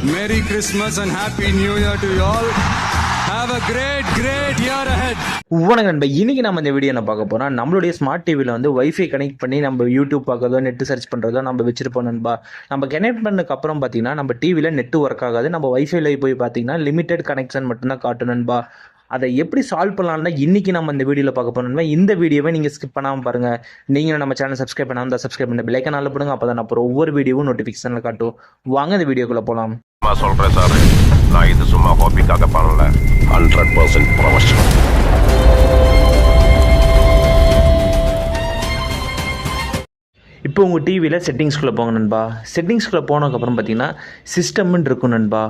Merry Christmas and Happy New Year to you all. Have a great year ahead. வணக்கம் நண்பா, இன்னைக்கு நம்ம இந்த வீடியோ என்ன பார்க்க போறோம், நம்மளுடைய ஸ்மார்ட் டிவியில் வந்து வைஃபை கனெக்ட் பண்ணி நம்ம யூடியூப் பார்க்கறதோ நெட் சர்ச் பண்ணுறதோ நம்ம வச்சிருப்போம் நண்பா. நம்ம கனெக்ட் பண்ணதுக்கு அப்புறம் பார்த்தீங்கன்னா நம்ம டிவியில் நெட் ஒர்க் ஆகாது. நம்ம வைஃபைல போய் பார்த்தீங்கன்னா லிமிடெட் கனெக்ஷன் மட்டும்தான் காட்டும் நண்பா. அதை எப்படி சால்வ் பண்ணலாம்னா இன்னைக்கு நம்ம இந்த வீடியோவில் பார்க்க போறோம். இந்த வீடியோவை நீங்கள் ஸ்கிப் பண்ணாமல் பாருங்கள். நீங்கள் நம்ம சேனல் சப்ஸ்கிரைப் பண்ணாமல் சப்ஸ்கிரைப் பண்ண பெல் ஐகான் போடுங்க. அப்போ தான் அப்புறம் ஒவ்வொரு வீடியோவும் நோட்டிஃபிகேஷனில் காட்டும். வாங்க இந்த வீடியோக்குள்ளே போகலாம். நான் சொல்கிறேன் சார், நான் இது சும்மா ஹாபிக்காக பண்ணல, 100% ப்ரொஃபஷனல். இப்போ உங்கள் டிவியில் செட்டிங்ஸ்குள்ளே போங்க நண்பா. செட்டிங்ஸ்குள்ளே போனதுக்கப்புறம் பார்த்தீங்கன்னா சிஸ்டம்னு இருக்கும் நண்பா.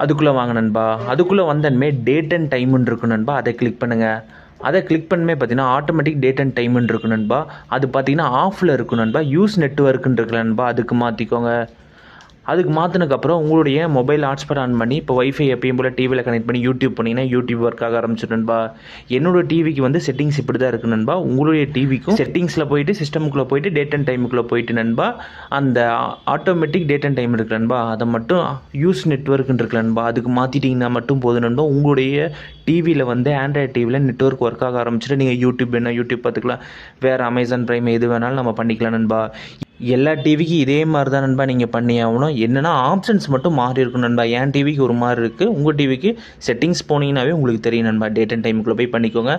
அதுக்குள்ளே வாங்க நண்பா. அதுக்குள்ளே வந்தன்மே டேட் அண்ட் டைமுன்னு இருக்கும் நண்பா. அதை கிளிக் பண்ணுங்கள். அதை கிளிக் பண்ணுமே பார்த்தீங்கன்னா ஆட்டோமேட்டிக் டேட் அண்ட் டைமுன்னு இருக்கும் நண்பா. அது பார்த்தீங்கன்னா ஆஃபில் இருக்கும் நண்பா. யூஸ் நெட்வொர்க்குன்னு இருக்குல்ல நண்பா, அதுக்கு மாற்றிக்கோங்க. அதுக்கு மாற்றினதுக்கப்புறம் உங்களுடைய மொபைல் ஹாட்ஸ்பாட் ஆன் பண்ணி இப்போ வைஃபை எப்பயும் போல் டிவியில் கனெக்ட் பண்ணி யூடியூப் பண்ணிங்கன்னா யூடியூப் ஒர்க் ஆக ஆரம்பிச்சிடும் நண்பா. என்னோடய டிவிக்கு வந்து செட்டிங்ஸ் இப்படி தான் இருக்குது நண்பா. உங்களுடைய டிவிக்கும் செட்டிங்ஸில் போயிட்டு சிஸ்டமுக்குள்ளே போயிட்டு டேட் அண்ட் டைமுக்குள்ளே போயிட்டு நண்பா அந்த ஆட்டோமேட்டிக் டேட் அண்ட் டைம் இருக்கு நண்பா, அதை மட்டும் யூஸ் நெட்வொர்க்குன்னு இருக்கு நண்பா, அதுக்கு மாற்றிட்டிங்கன்னா மட்டும் போதும் நண்பா. உங்களுடைய டிவியில் வந்து ஆண்ட்ராய்ட் டிவியில் நெட்வொர்க் ஒர்க் ஆக ஆரம்பிச்சுட்டு நீங்கள் யூடியூப் வேணால் யூடியூப் பார்த்துக்கலாம், வேறு அமேசான் ப்ரைம் எது வேணாலும் நம்ம பண்ணிக்கலாம் நண்பா. எல்லா டிவிக்கும் இதே மாதிரி தான் நண்பா நீங்கள் பண்ணி ஆகணும். என்னென்னா ஆப்ஷன்ஸ் மட்டும் மாறி இருக்கும் நண்பா. என் டிவிக்கு ஒரு மாதிரி இருக்குது, உங்கள் டிவிக்கு செட்டிங்ஸ் போனீங்கன்னாவே உங்களுக்கு தெரியும் நண்பா. டேட் அண்ட் டைமுக்குள்ளே போய் பண்ணிக்கோங்க.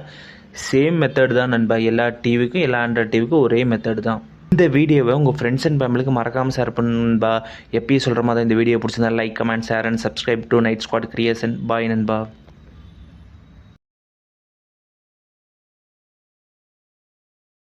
சேம் மெத்தட் தான் நண்பா. எல்லா டிவிக்கும் எல்லா ஆண்ட்ராய்ட் டிவிக்கும் ஒரே மெத்தட் தான். இந்த வீடியோவை உங்கள் ஃப்ரெண்ட்ஸ் அண்ட் ஃபேமிலிக்கு மறக்காமல் ஷேர் பண்ணு நண்பா. எப்பயும் சொல்கிற மாதிரி இந்த வீடியோ பிடிச்சிருந்தா like, comment, share and subscribe to Night Squad Creation. Bye நண்பா.